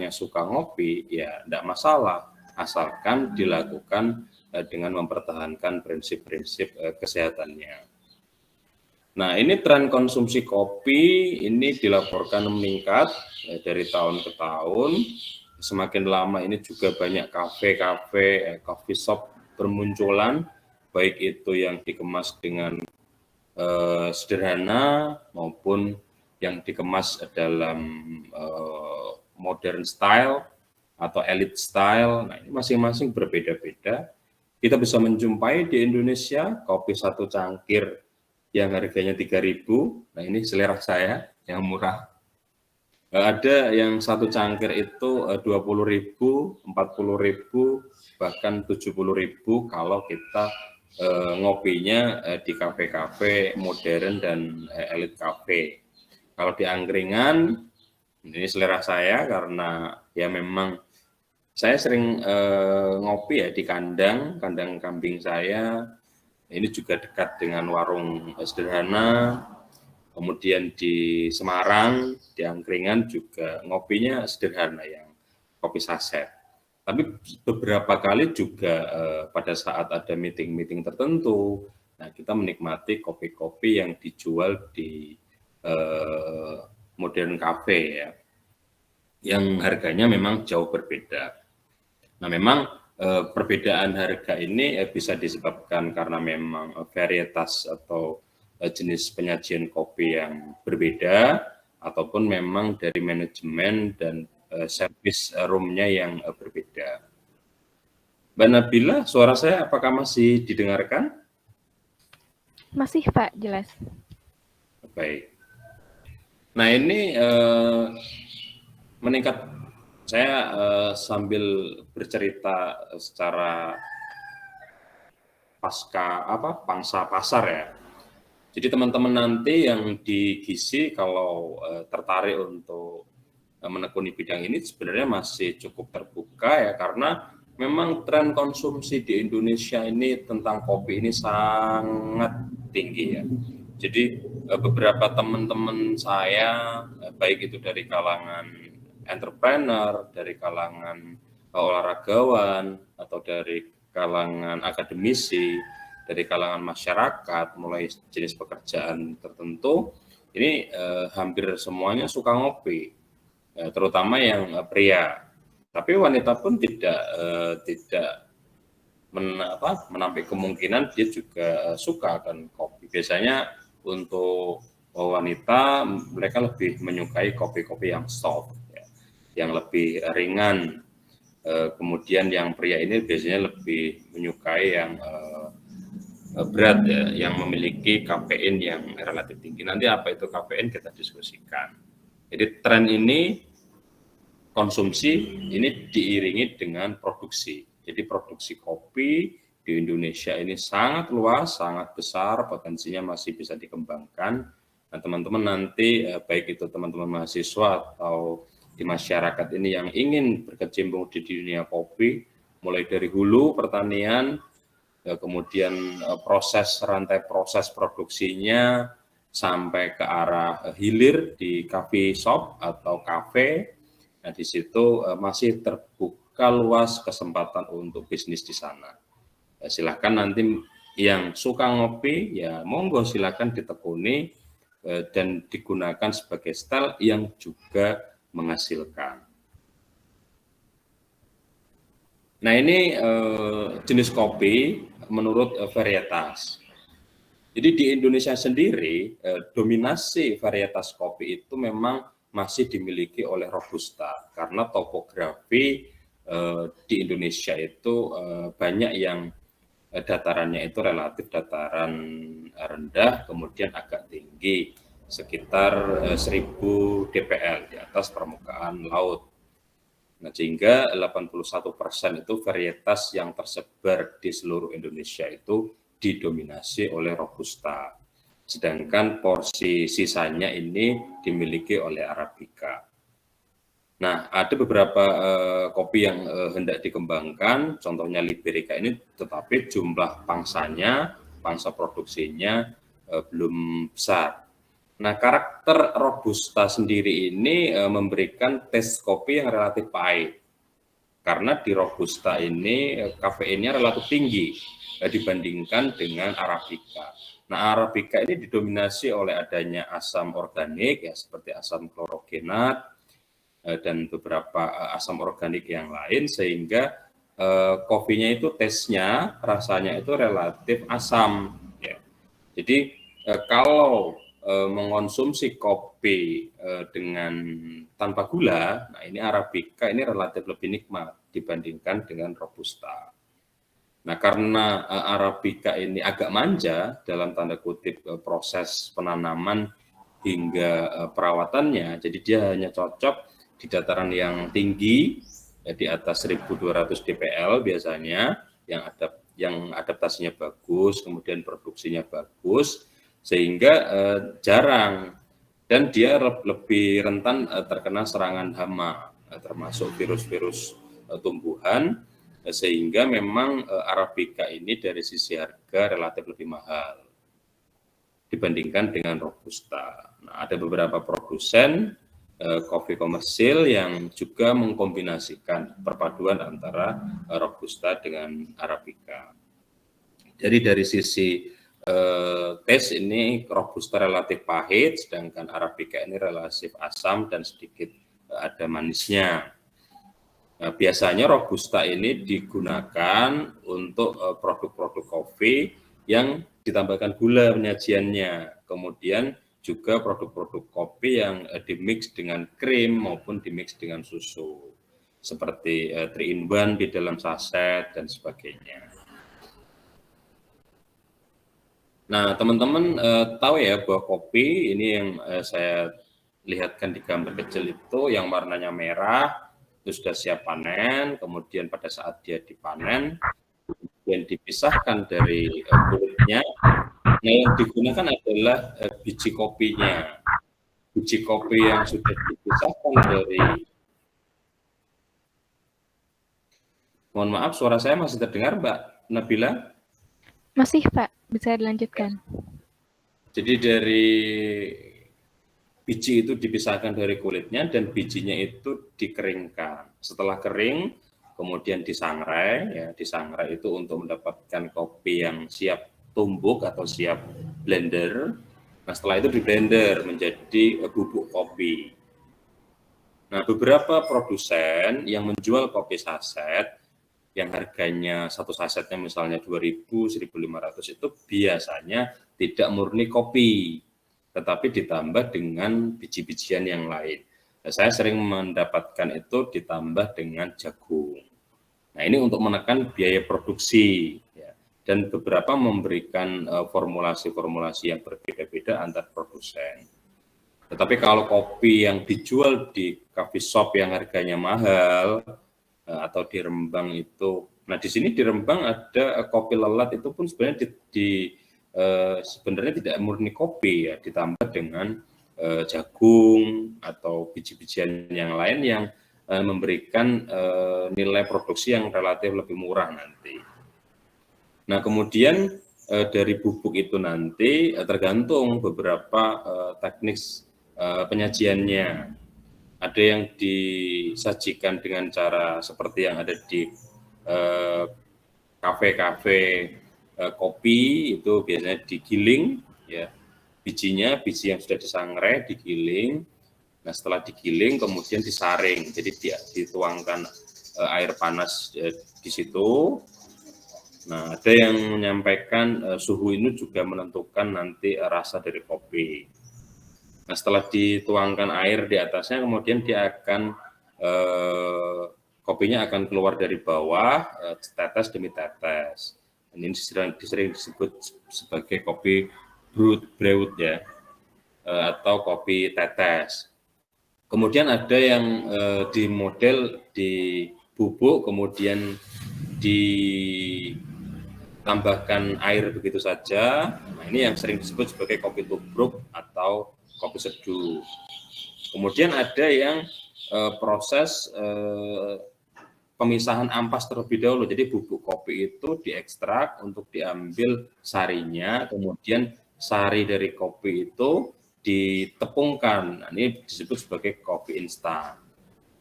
orangnya suka ngopi, ya tidak masalah, asalkan dilakukan dengan mempertahankan prinsip-prinsip kesehatannya. Nah, ini tren konsumsi kopi ini dilaporkan meningkat dari tahun ke tahun. Semakin lama ini juga banyak kafe-kafe, coffee shop bermunculan, baik itu yang dikemas dengan sederhana maupun yang dikemas dalam modern style atau elite style. Nah, ini masing-masing berbeda-beda. Kita bisa menjumpai di Indonesia kopi satu cangkir yang harganya 3.000. Nah, ini selera saya yang murah. Ada yang satu cangkir itu 20.000, 40.000, bahkan 70.000 kalau kita ngopinya di kafe-kafe modern dan elit cafe. Kalau di angkringan, ini selera saya karena ya memang saya sering ngopi ya di kandang kambing saya. Ini juga dekat dengan warung sederhana. Kemudian di Semarang, di angkringan juga ngopinya sederhana yang kopi saset. Tapi beberapa kali juga pada saat ada meeting-meeting tertentu, nah kita menikmati kopi-kopi yang dijual di modern cafe ya, yang harganya memang jauh berbeda. Nah, memang perbedaan harga ini bisa disebabkan karena memang varietas atau jenis penyajian kopi yang berbeda, ataupun memang dari manajemen dan service room-nya yang berbeda. Mbak Nabila, suara saya apakah masih didengarkan? Masih, Pak, jelas. Baik. Nah, ini meningkat. Saya sambil bercerita secara pangsa pasar ya. Jadi teman-teman nanti yang di Gizi kalau tertarik untuk menekuni bidang ini sebenarnya masih cukup terbuka ya, karena memang tren konsumsi di Indonesia ini tentang kopi ini sangat tinggi ya. Jadi beberapa teman-teman saya baik itu dari kalangan entrepreneur, dari kalangan olahragawan, atau dari kalangan akademisi, dari kalangan masyarakat, mulai jenis pekerjaan tertentu, ini hampir semuanya suka ngopi, terutama yang pria. Tapi wanita pun tidak menampik kemungkinan dia juga suka akan kopi. Biasanya untuk wanita mereka lebih menyukai kopi-kopi yang soft, ya, yang lebih ringan. Kemudian yang pria ini biasanya lebih menyukai yang berat ya, yang memiliki kafein yang relatif tinggi. Nanti apa itu kafein kita diskusikan. Jadi tren ini konsumsi ini diiringi dengan produksi. Jadi produksi kopi di Indonesia ini sangat luas, sangat besar, potensinya masih bisa dikembangkan. Nah, teman-teman nanti baik itu teman-teman mahasiswa atau di masyarakat ini yang ingin berkecimpung di dunia kopi, mulai dari hulu pertanian, kemudian rantai proses produksinya sampai ke arah hilir di coffee shop atau kafe. Nah, di situ masih terbuka luas kesempatan untuk bisnis di sana. Silakan nanti yang suka ngopi, ya monggo silakan ditekuni dan digunakan sebagai style yang juga menghasilkan. Nah, ini jenis kopi menurut varietas. Jadi di Indonesia sendiri, dominasi varietas kopi itu memang masih dimiliki oleh Robusta, karena topografi di Indonesia itu banyak yang datarannya itu relatif dataran rendah, kemudian agak tinggi, sekitar 1.000 dpl di atas permukaan laut. Nah, sehingga 81% itu varietas yang tersebar di seluruh Indonesia itu didominasi oleh Robusta. Sedangkan porsi sisanya ini dimiliki oleh Arabica. Nah, ada beberapa kopi yang hendak dikembangkan, contohnya Liberica ini, tetapi jumlah pangsanya, pangsa produksinya belum besar. Nah, karakter Robusta sendiri ini memberikan tes kopi yang relatif pahit. Karena di Robusta ini kafeinnya relatif tinggi dibandingkan dengan Arabica. Nah, Arabica ini didominasi oleh adanya asam organik ya seperti asam klorogenat dan beberapa asam organik yang lain sehingga kopinya itu rasanya itu relatif asam ya. Jadi kalau mengonsumsi kopi dengan tanpa gula, nah ini Arabica ini relatif lebih nikmat dibandingkan dengan Robusta. Nah, karena Arabica ini agak manja dalam tanda kutip proses penanaman hingga perawatannya, jadi dia hanya cocok di dataran yang tinggi, ya, di atas 1200 dpl biasanya, yang adaptasinya bagus, kemudian produksinya bagus, sehingga jarang dan dia lebih rentan terkena serangan hama, termasuk virus-virus tumbuhan, sehingga memang Arabica ini dari sisi harga relatif lebih mahal dibandingkan dengan Robusta. Nah, ada beberapa produsen kopi komersil yang juga mengkombinasikan perpaduan antara Robusta dengan Arabica. Jadi dari sisi tes ini Robusta relatif pahit, sedangkan Arabica ini relatif asam dan sedikit ada manisnya. Nah, biasanya Robusta ini digunakan untuk produk-produk kopi yang ditambahkan gula penyajiannya. Kemudian juga produk-produk kopi yang dimix dengan krim maupun dimix dengan susu. Seperti 3-in-1 di dalam saset dan sebagainya. Nah, teman-teman tahu ya bahwa kopi ini yang saya lihatkan di gambar kecil itu yang warnanya merah, itu sudah siap panen, kemudian pada saat dia dipanen, kemudian dipisahkan dari kulitnya, nah yang digunakan adalah biji kopinya. Biji kopi yang sudah dipisahkan dari, mohon maaf suara saya masih terdengar Mbak Nabila? Masih Pak, bisa dilanjutkan. Jadi dari biji itu dipisahkan dari kulitnya dan bijinya itu dikeringkan. Setelah kering, kemudian disangrai. Ya, disangrai itu untuk mendapatkan kopi yang siap tumbuk atau siap blender. Nah, setelah itu diblender menjadi bubuk kopi. Nah, beberapa produsen yang menjual kopi saset yang harganya satu sasetnya misalnya 2.000, 1.500 itu biasanya tidak murni kopi, tetapi ditambah dengan biji-bijian yang lain. Nah, saya sering mendapatkan itu ditambah dengan jagung. Nah, ini untuk menekan biaya produksi, ya. Dan beberapa memberikan formulasi-formulasi yang berbeda-beda antar produsen. Tetapi kalau kopi yang dijual di coffee shop yang harganya mahal atau di Rembang itu, nah di sini di Rembang ada kopi lelat itu pun sebenarnya sebenarnya tidak murni kopi ya, ditambah dengan jagung atau biji-bijian yang lain yang memberikan nilai produksi yang relatif lebih murah nanti. Nah kemudian dari bubuk itu nanti tergantung beberapa teknik penyajiannya. Ada yang disajikan dengan cara seperti yang ada di kafe-kafe kopi, itu biasanya digiling ya, biji yang sudah disangrai digiling. Nah setelah digiling kemudian disaring, jadi dituangkan air panas di situ. Nah ada yang menyampaikan suhu ini juga menentukan nanti rasa dari kopi. Nah setelah dituangkan air di atasnya kemudian dia akan kopinya akan keluar dari bawah tetes demi tetes. Ini sering disebut sebagai kopi brewed ya, atau kopi tetes. Kemudian ada yang di model di bubuk kemudian ditambahkan air begitu saja. Nah, ini yang sering disebut sebagai kopi tubruk atau kopi seduh. Kemudian ada yang proses pemisahan ampas terlebih dahulu. Jadi bubuk kopi itu diekstrak untuk diambil sarinya, kemudian sari dari kopi itu ditepungkan. Nah, ini disebut sebagai kopi instan.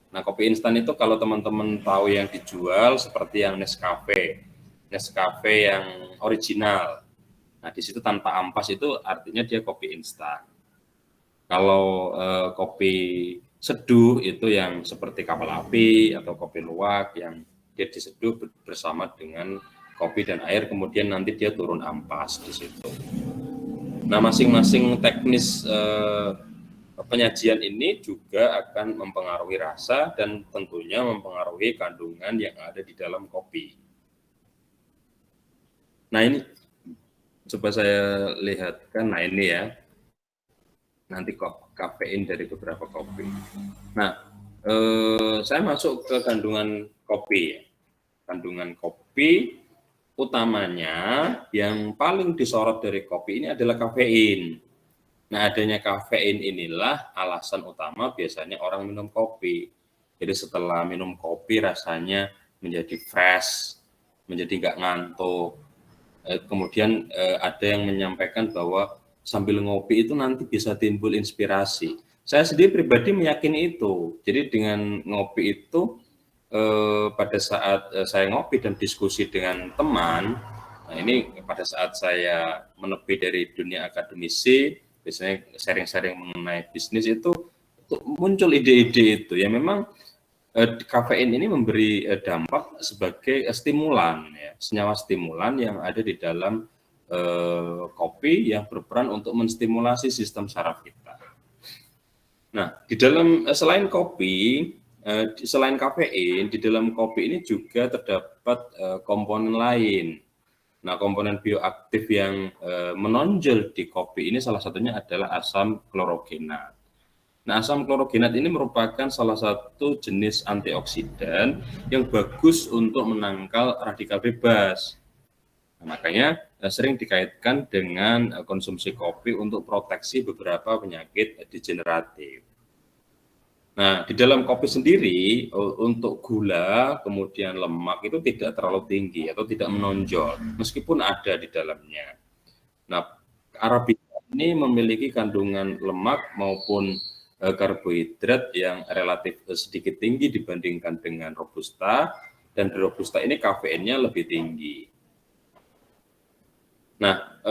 Nah, kopi instan itu kalau teman-teman tahu yang dijual seperti yang Nescafe yang original. Nah, di situ tanpa ampas itu artinya dia kopi instan. Kalau kopi seduh itu yang seperti kapal api atau kopi luwak yang dia diseduh bersama dengan kopi dan air, kemudian nanti dia turun ampas di situ. Nah, masing-masing teknis penyajian ini juga akan mempengaruhi rasa dan tentunya mempengaruhi kandungan yang ada di dalam kopi. Nah, ini coba saya lihatkan. Nah, ini ya, nanti kafein dari beberapa kopi. Nah, saya masuk ke kandungan kopi. Kandungan kopi utamanya yang paling disorot dari kopi ini adalah kafein. Nah, adanya kafein inilah alasan utama biasanya orang minum kopi. Jadi setelah minum kopi rasanya menjadi fresh, menjadi nggak ngantuk. Kemudian ada yang menyampaikan bahwa sambil ngopi itu nanti bisa timbul inspirasi. Saya sendiri pribadi meyakini itu. Jadi dengan ngopi itu pada saat saya ngopi dan diskusi dengan teman, nah ini pada saat saya menepi dari dunia akademisi, biasanya sharing-sharing mengenai bisnis itu muncul ide-ide itu. Ya memang kafein ini memberi dampak sebagai stimulan, ya, senyawa stimulan yang ada di dalam kopi yang berperan untuk menstimulasi sistem saraf kita. Nah, di dalam selain kopi, selain kafein, di dalam kopi ini juga terdapat komponen lain. Nah, komponen bioaktif yang menonjol di kopi ini salah satunya adalah asam klorogenat. Nah, asam klorogenat ini merupakan salah satu jenis antioksidan yang bagus untuk menangkal radikal bebas. Nah, makanya sering dikaitkan dengan konsumsi kopi untuk proteksi beberapa penyakit degeneratif. Nah, di dalam kopi sendiri untuk gula kemudian lemak itu tidak terlalu tinggi atau tidak menonjol meskipun ada di dalamnya. Nah, Arabica ini memiliki kandungan lemak maupun karbohidrat yang relatif sedikit tinggi dibandingkan dengan Robusta, dan di Robusta ini kafeinnya lebih tinggi. Nah,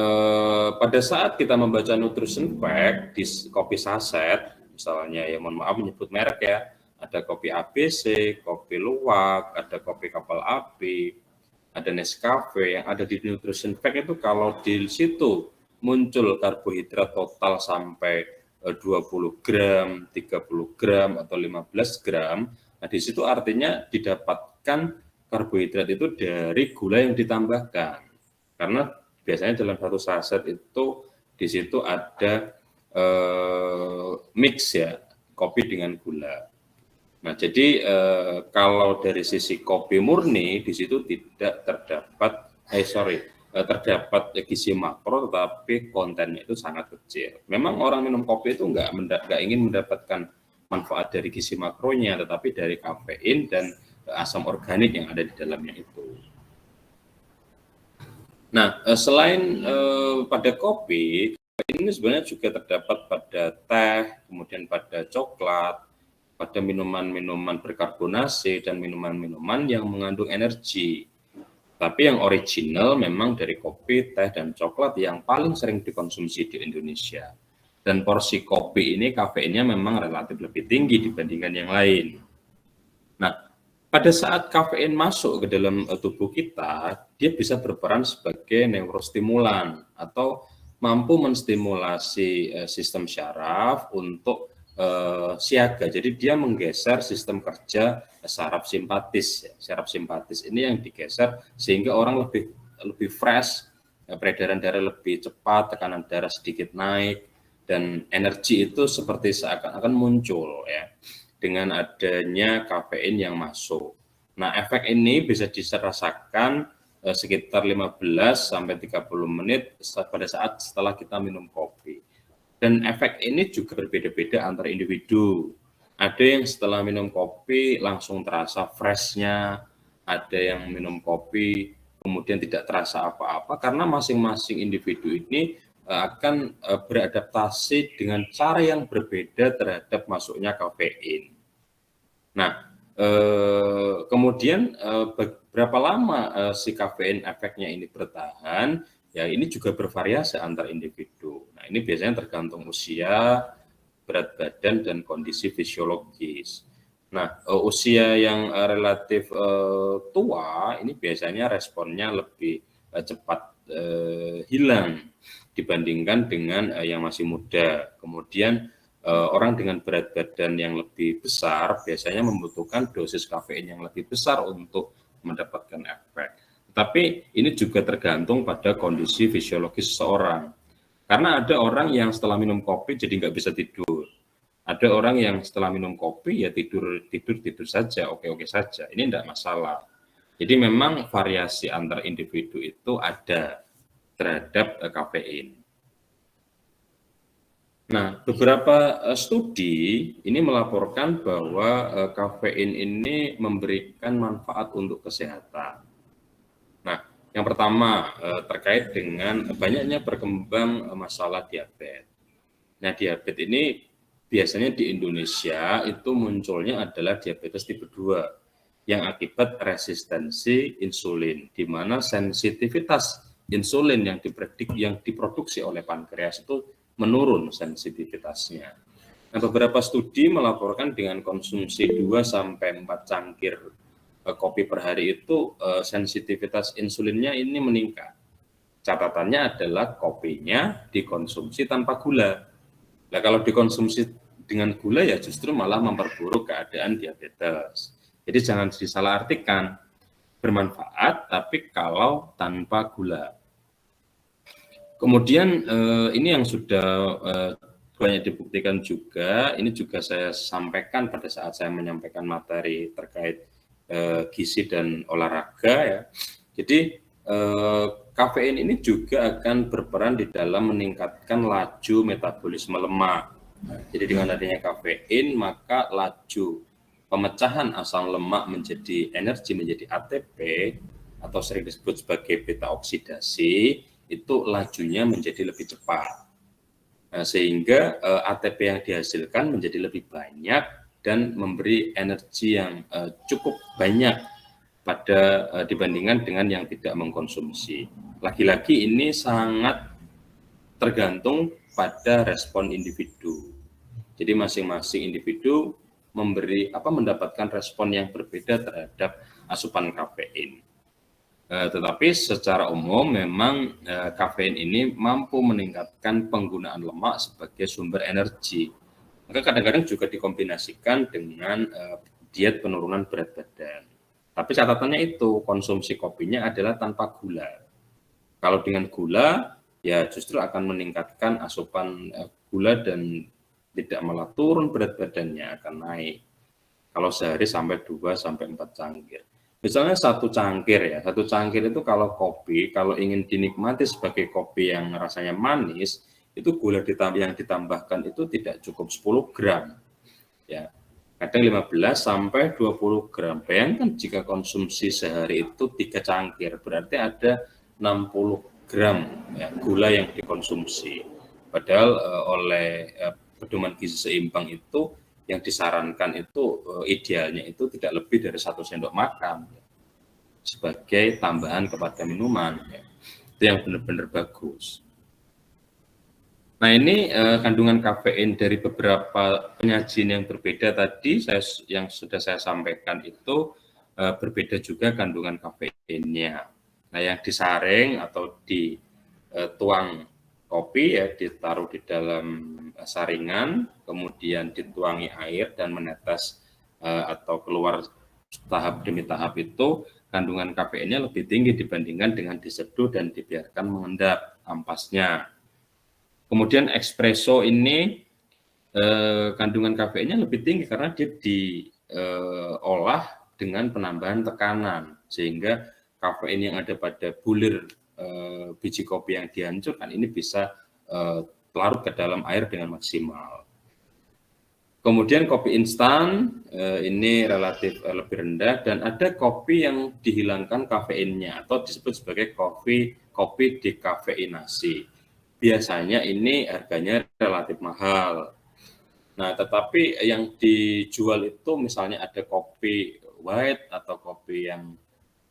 pada saat kita membaca nutrition fact di kopi saset, misalnya ya mohon maaf menyebut merek ya, ada kopi ABC, kopi luwak, ada kopi kapal api, ada Nescafe, yang ada di nutrition fact itu kalau di situ muncul karbohidrat total sampai 20 gram, 30 gram, atau 15 gram, nah di situ artinya didapatkan karbohidrat itu dari gula yang ditambahkan. Karena biasanya dalam satu saset itu di situ ada mix ya, kopi dengan gula. Nah, jadi kalau dari sisi kopi murni di situ tidak terdapat terdapat gizi makro, tetapi kontennya itu sangat kecil. Memang orang minum kopi itu nggak ingin mendapatkan manfaat dari gizi makronya, tetapi dari kafein dan asam organik yang ada di dalamnya itu. Nah, selain pada kopi, ini sebenarnya juga terdapat pada teh, kemudian pada coklat, pada minuman-minuman berkarbonasi, dan minuman-minuman yang mengandung energi. Tapi yang original memang dari kopi, teh, dan coklat yang paling sering dikonsumsi di Indonesia. Dan porsi kopi ini kafeinnya memang relatif lebih tinggi dibandingkan yang lain. Nah, pada saat kafein masuk ke dalam tubuh kita, dia bisa berperan sebagai neurostimulan atau mampu menstimulasi sistem syaraf untuk siaga. Jadi dia menggeser sistem kerja saraf simpatis. Saraf simpatis ini yang digeser sehingga orang lebih fresh, peredaran darah lebih cepat, tekanan darah sedikit naik, dan energi itu seperti seakan-akan muncul ya dengan adanya kafein yang masuk. Nah, efek ini bisa dirasakan sekitar 15 sampai 30 menit pada saat setelah kita minum kopi. Dan efek ini juga berbeda-beda antar individu. Ada yang setelah minum kopi langsung terasa fresh-nya, ada yang minum kopi kemudian tidak terasa apa-apa, karena masing-masing individu ini akan beradaptasi dengan cara yang berbeda terhadap masuknya kafein. Nah, kemudian berapa lama si kafein efeknya ini bertahan, ya ini juga bervariasi antar individu. Nah, ini biasanya tergantung usia, berat badan, dan kondisi fisiologis. Nah, usia yang relatif tua, ini biasanya responnya lebih cepat hilang dibandingkan dengan yang masih muda. Kemudian orang dengan berat badan yang lebih besar biasanya membutuhkan dosis kafein yang lebih besar untuk mendapatkan efek. Tapi ini juga tergantung pada kondisi fisiologis seseorang. Karena ada orang yang setelah minum kopi jadi nggak bisa tidur. Ada orang yang setelah minum kopi ya tidur saja, oke-oke saja. Ini tidak masalah. Jadi memang variasi antar individu itu ada terhadap kafein. Nah, beberapa studi ini melaporkan bahwa kafein ini memberikan manfaat untuk kesehatan. Nah, yang pertama terkait dengan banyaknya berkembang masalah diabetes. Nah, diabetes ini biasanya di Indonesia itu munculnya adalah diabetes tipe 2 yang akibat resistensi insulin, di mana sensitivitas insulin yang diproduksi oleh pankreas itu menurun sensitivitasnya. Nah, beberapa studi melaporkan dengan konsumsi 2 sampai 4 cangkir kopi per hari itu sensitivitas insulinnya ini meningkat. Catatannya adalah kopinya dikonsumsi tanpa gula. Nah, kalau dikonsumsi dengan gula ya justru malah memperburuk keadaan diabetes. Jadi jangan disalahartikan, bermanfaat tapi kalau tanpa gula. Kemudian ini yang sudah banyak dibuktikan juga, ini juga saya sampaikan pada saat saya menyampaikan materi terkait gizi dan olahraga ya. Jadi kafein ini juga akan berperan di dalam meningkatkan laju metabolisme lemak. Jadi dengan adanya kafein maka laju pemecahan asam lemak menjadi energi menjadi ATP atau sering disebut sebagai beta oksidasi itu lajunya menjadi lebih cepat. Nah, sehingga ATP yang dihasilkan menjadi lebih banyak dan memberi energi yang cukup banyak pada dibandingkan dengan yang tidak mengkonsumsi. Lagi-lagi ini sangat tergantung pada respon individu. Jadi masing-masing individu mendapatkan respon yang berbeda terhadap asupan kafein. Tetapi secara umum memang kafein ini mampu meningkatkan penggunaan lemak sebagai sumber energi. Maka kadang-kadang juga dikombinasikan dengan diet penurunan berat badan. Tapi catatannya itu konsumsi kopinya adalah tanpa gula. Kalau dengan gula ya justru akan meningkatkan asupan gula dan tidak malah turun berat badannya, akan naik. Kalau sehari sampai 2 sampai 4 cangkir. Misalnya satu cangkir itu kalau kopi, kalau ingin dinikmati sebagai kopi yang rasanya manis, itu gula yang ditambahkan itu tidak cukup 10 gram. Ya, kadang 15 sampai 20 gram. Bayangkan jika konsumsi sehari itu 3 cangkir, berarti ada 60 gram ya, gula yang dikonsumsi. Padahal oleh pedoman gizi seimbang itu yang disarankan itu idealnya itu tidak lebih dari 1 sendok makan ya, sebagai tambahan kepada minuman ya. Itu yang benar-benar bagus. Nah, ini kandungan kafein dari beberapa penyajian yang berbeda tadi yang sudah saya sampaikan itu berbeda juga kandungan kafeinnya. Nah, yang disaring atau dituang kopi ya ditaruh di dalam saringan, kemudian dituangi air dan menetes atau keluar tahap demi tahap itu kandungan kafeinnya lebih tinggi dibandingkan dengan diseduh dan dibiarkan mengendap ampasnya. Kemudian espresso ini kandungan kafeinnya lebih tinggi karena dia diolah dengan penambahan tekanan sehingga kafein yang ada pada bulir biji kopi yang dihancurkan ini bisa larut ke dalam air dengan maksimal. Kemudian kopi instan ini relatif lebih rendah dan ada kopi yang dihilangkan kafeinnya atau disebut sebagai kopi dekafeinasi. biasanya ini harganya relatif mahal. Nah, tetapi yang dijual itu misalnya ada kopi white atau kopi yang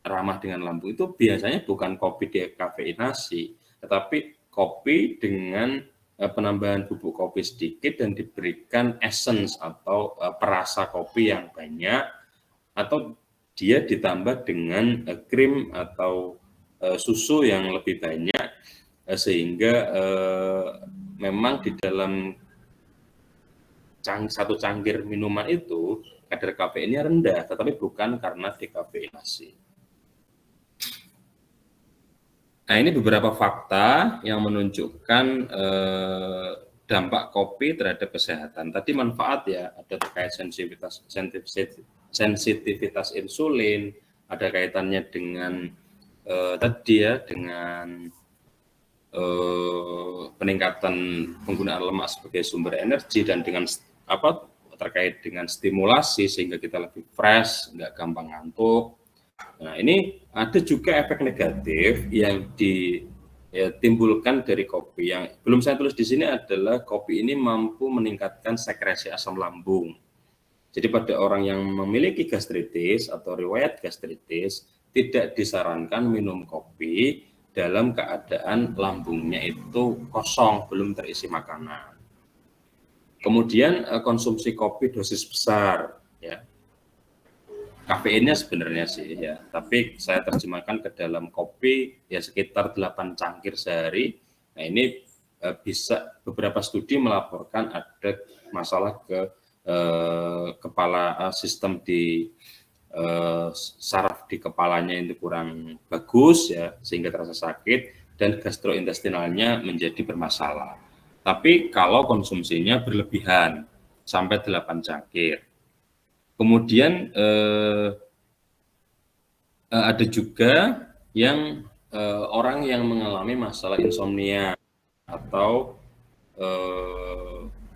ramah dengan lambung, itu biasanya bukan kopi dekafeinasi, tetapi kopi dengan penambahan bubuk kopi sedikit dan diberikan essence atau perasa kopi yang banyak, atau dia ditambah dengan krim atau susu yang lebih banyak, sehingga memang di dalam satu cangkir minuman itu kadar kafeinnya rendah, tetapi bukan karena dekafeinasi. Nah, ini beberapa fakta yang menunjukkan dampak kopi terhadap kesehatan. Tadi manfaat ya, ada terkait sensitivitas insulin, ada kaitannya dengan tadi ya, dengan peningkatan penggunaan lemak sebagai sumber energi, dan dengan apa terkait dengan stimulasi sehingga kita lebih fresh, nggak gampang ngantuk. Nah, ini ada juga efek negatif yang ditimbulkan dari kopi. Yang belum saya tulis di sini adalah kopi ini mampu meningkatkan sekresi asam lambung. Jadi pada orang yang memiliki gastritis atau riwayat gastritis, tidak disarankan minum kopi dalam keadaan lambungnya itu kosong, belum terisi makanan. Kemudian konsumsi kopi dosis besar, ya. Kafeinnya sebenarnya sih ya, tapi saya terjemahkan ke dalam kopi ya sekitar 8 cangkir sehari. Nah, ini bisa beberapa studi melaporkan ada masalah ke kepala, sistem di saraf di kepalanya itu kurang bagus ya, sehingga terasa sakit dan gastrointestinalnya menjadi bermasalah. Tapi kalau konsumsinya berlebihan sampai 8 cangkir. Kemudian ada juga yang orang yang mengalami masalah insomnia atau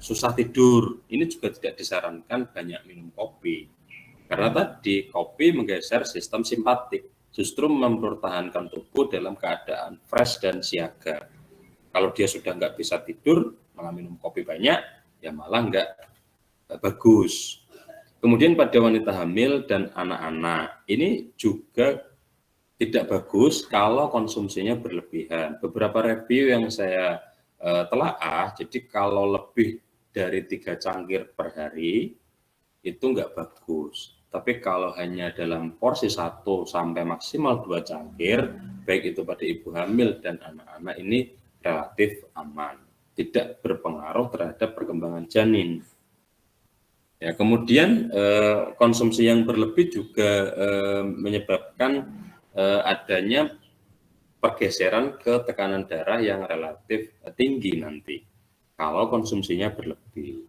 susah tidur, ini juga tidak disarankan banyak minum kopi. Karena tadi kopi menggeser sistem simpatik, justru mempertahankan tubuh dalam keadaan fresh dan siaga. Kalau dia sudah nggak bisa tidur, malah minum kopi banyak, ya malah nggak bagus. Kemudian pada wanita hamil dan anak-anak, ini juga tidak bagus kalau konsumsinya berlebihan. Beberapa review yang saya telaah, jadi kalau lebih dari 3 cangkir per hari, itu nggak bagus. Tapi kalau hanya dalam porsi 1 sampai maksimal 2 cangkir, baik itu pada ibu hamil dan anak-anak, ini relatif aman, tidak berpengaruh terhadap perkembangan janin. Ya, kemudian konsumsi yang berlebih juga menyebabkan adanya pergeseran ke tekanan darah yang relatif tinggi nanti kalau konsumsinya berlebih.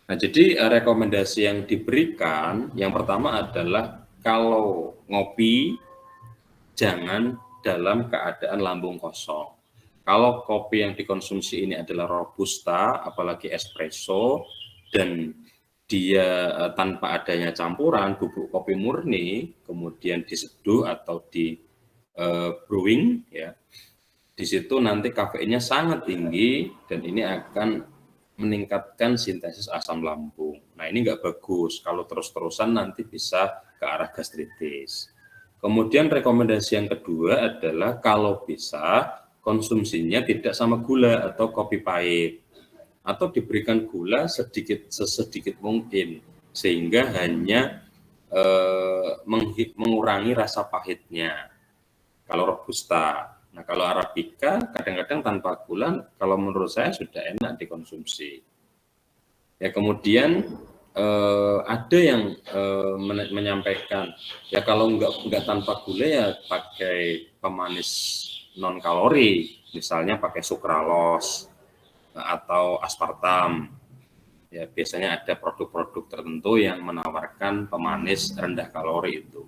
Nah, jadi rekomendasi yang diberikan yang pertama adalah kalau ngopi jangan dalam keadaan lambung kosong. Kalau kopi yang dikonsumsi ini adalah robusta, apalagi espresso, dan dia tanpa adanya campuran bubuk kopi murni, kemudian diseduh atau di brewing, ya, di situ nanti kafeinnya sangat tinggi dan ini akan meningkatkan sintesis asam lambung. Nah, ini nggak bagus. Kalau terus-terusan nanti bisa ke arah gastritis. Kemudian rekomendasi yang kedua adalah kalau bisa konsumsinya tidak sama gula atau kopi pahit, atau diberikan gula sesedikit mungkin sehingga hanya mengurangi rasa pahitnya kalau robusta. Nah, kalau arabica kadang-kadang tanpa gula, kalau menurut saya sudah enak dikonsumsi. Ya, kemudian ada yang menyampaikan ya kalau nggak tanpa gula ya pakai pemanis non kalori, misalnya pakai sukralos atau aspartam. Ya, biasanya ada produk-produk tertentu yang menawarkan pemanis rendah kalori itu.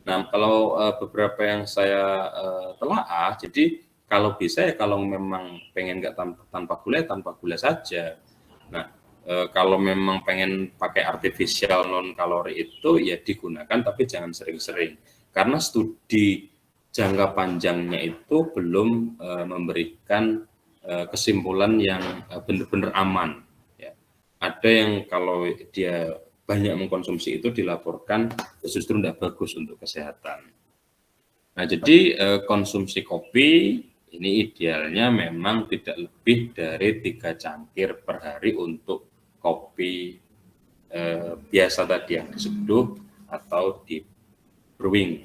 Nah, kalau beberapa yang saya telaah, jadi kalau bisa ya kalau memang pengen nggak tanpa gula saja. Nah, kalau memang pengen pakai artificial non kalori itu ya digunakan, tapi jangan sering-sering. Karena studi jangka panjangnya itu belum memberikan kesimpulan yang benar-benar aman. Ya. Ada yang kalau dia banyak mengkonsumsi itu dilaporkan justru tidak bagus untuk kesehatan. Nah, jadi konsumsi kopi ini idealnya memang tidak lebih dari 3 cangkir per hari untuk kopi biasa tadi yang diseduh atau di brewing.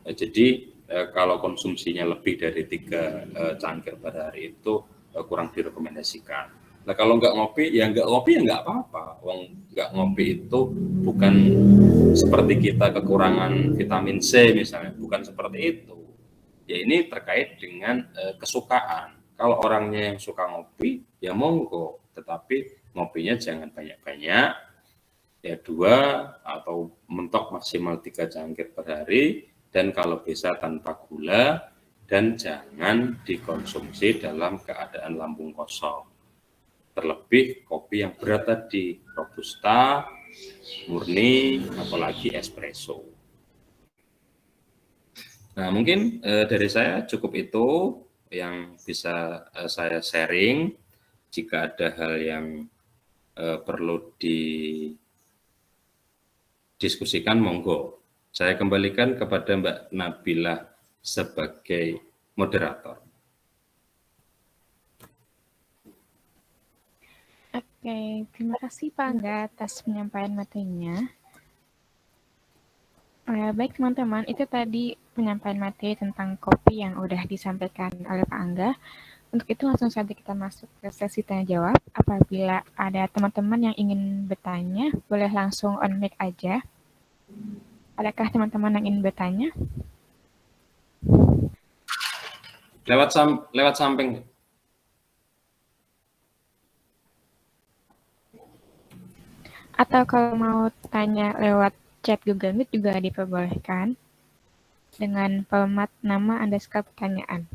Jadi kalau konsumsinya lebih dari 3 cangkir per hari itu kurang direkomendasikan. Nah, kalau nggak ngopi ya nggak apa-apa. Nggak ngopi itu bukan seperti kita kekurangan vitamin C misalnya, bukan seperti itu. Ya ini terkait dengan kesukaan. Kalau orangnya yang suka ngopi, ya monggo. Tetapi ngopinya jangan banyak-banyak, ya 2 atau mentok maksimal 3 cangkir per hari, dan kalau bisa tanpa gula, dan jangan dikonsumsi dalam keadaan lambung kosong. Terlebih kopi yang berat tadi, robusta, murni, apalagi espresso. Nah, mungkin dari saya cukup itu yang bisa saya sharing. Jika ada hal yang perlu didiskusikan, monggo. Saya kembalikan kepada Mbak Nabila sebagai moderator. Oke, terima kasih Pak Angga atas penyampaian materinya. Baik teman-teman, itu tadi penyampaian materi tentang kopi yang udah disampaikan oleh Pak Angga. Untuk itu langsung saja kita masuk ke sesi tanya jawab. Apabila ada teman-teman yang ingin bertanya, boleh langsung on mic aja. Adakah teman-teman yang ingin bertanya? Lewat samping. Atau kalau mau tanya lewat chat Google Meet juga diperbolehkan dengan format nama _ pertanyaan.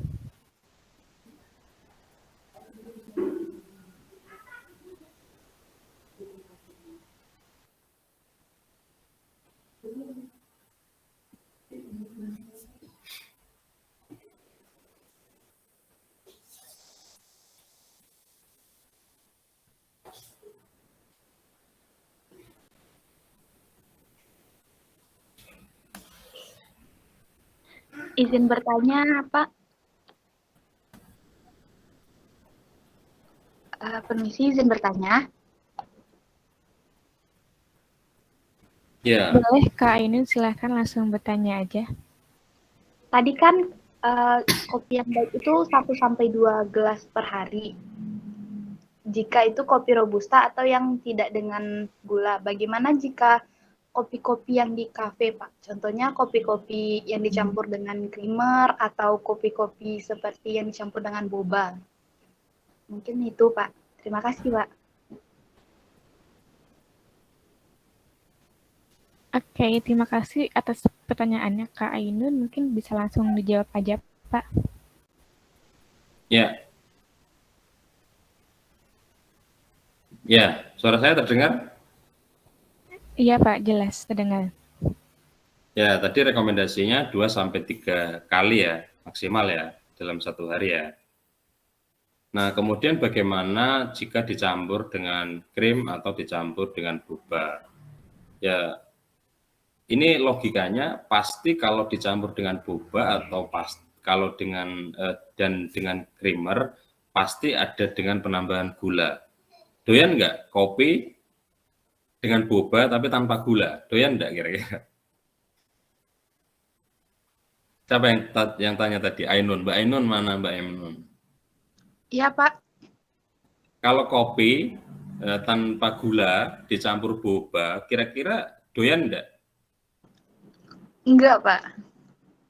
Izin bertanya, Pak. Permisi, izin bertanya. Ya. Boleh, Kak Ainun, silahkan langsung bertanya aja. Tadi kan kopi yang baik itu 1-2 gelas per hari. Jika itu kopi robusta atau yang tidak dengan gula, bagaimana jika kopi-kopi yang di kafe, Pak? Contohnya kopi-kopi yang dicampur dengan creamer atau kopi-kopi seperti yang dicampur dengan boba. Mungkin itu, Pak. Terima kasih, Pak. Oke, terima kasih atas pertanyaannya Kak Ainun. Mungkin bisa langsung dijawab aja, Pak. Ya. Ya, suara saya terdengar? Iya, Pak, jelas terdengar. Ya, tadi rekomendasinya 2-3 kali ya, maksimal ya, dalam 1 hari ya. Nah, kemudian bagaimana jika dicampur dengan krim atau dicampur dengan boba? Ya, ini logikanya pasti kalau dicampur dengan boba atau kalau dengan dan dengan creamer pasti ada dengan penambahan gula. Doyan nggak kopi dengan boba tapi tanpa gula? Doyan nggak kira-kira? Siapa yang tanya tadi? Ainun. Mbak Ainun mana Mbak Ainun? Iya, Pak. Kalau kopi tanpa gula dicampur boba, kira-kira doyan enggak? Enggak, Pak.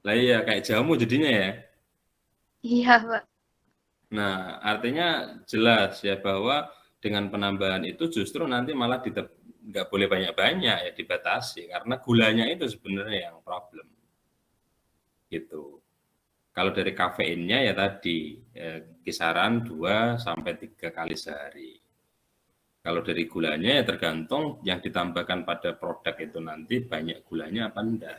Lah iya, kayak jamu jadinya ya. Iya, Pak. Nah, artinya jelas ya bahwa dengan penambahan itu justru nanti malah nggak boleh banyak-banyak ya, dibatasi. Karena gulanya itu sebenarnya yang problem. Gitu. Kalau dari kafeinnya ya tadi, kisaran 2-3 kali sehari. Kalau dari gulanya ya tergantung yang ditambahkan pada produk itu nanti banyak gulanya apa enggak.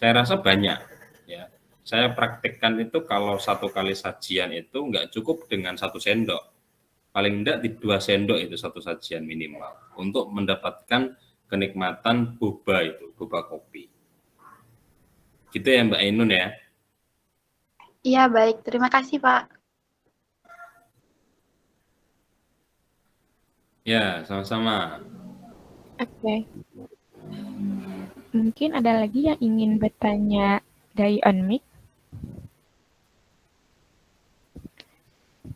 Saya rasa banyak ya. saya praktekkan itu kalau 1 kali sajian itu nggak cukup dengan 1 sendok. Paling enggak di 2 sendok itu 1 sajian minimal untuk mendapatkan kenikmatan boba itu, boba kopi. Gitu ya Mbak Ainun ya? Iya, baik. Terima kasih, Pak. Ya, sama-sama. Oke. Mungkin ada lagi yang ingin bertanya dari on mic.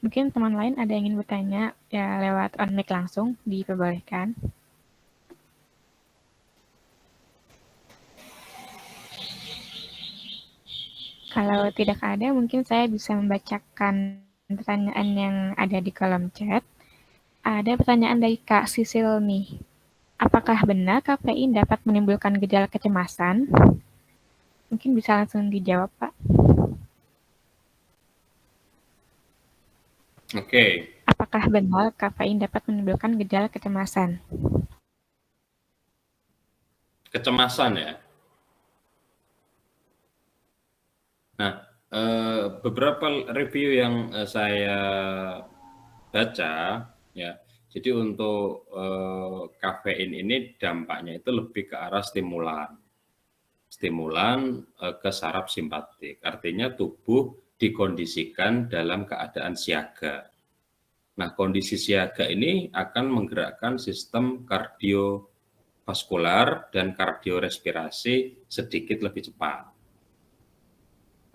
Mungkin teman lain ada yang ingin bertanya ya lewat on mic langsung, diperbolehkan. Kalau tidak ada, mungkin saya bisa membacakan pertanyaan yang ada di kolom chat. Ada pertanyaan dari Kak Sisil nih. Apakah benar kafein dapat menimbulkan gejala kecemasan? Mungkin bisa langsung dijawab, Pak. Oke. Apakah benar kafein dapat menimbulkan gejala kecemasan? Kecemasan ya. Nah, beberapa review yang saya baca ya. Jadi untuk kafein ini dampaknya itu lebih ke arah stimulan ke saraf simpatik. Artinya tubuh dikondisikan dalam keadaan siaga. Nah, kondisi siaga ini akan menggerakkan sistem kardiovaskular dan kardiorespirasi sedikit lebih cepat.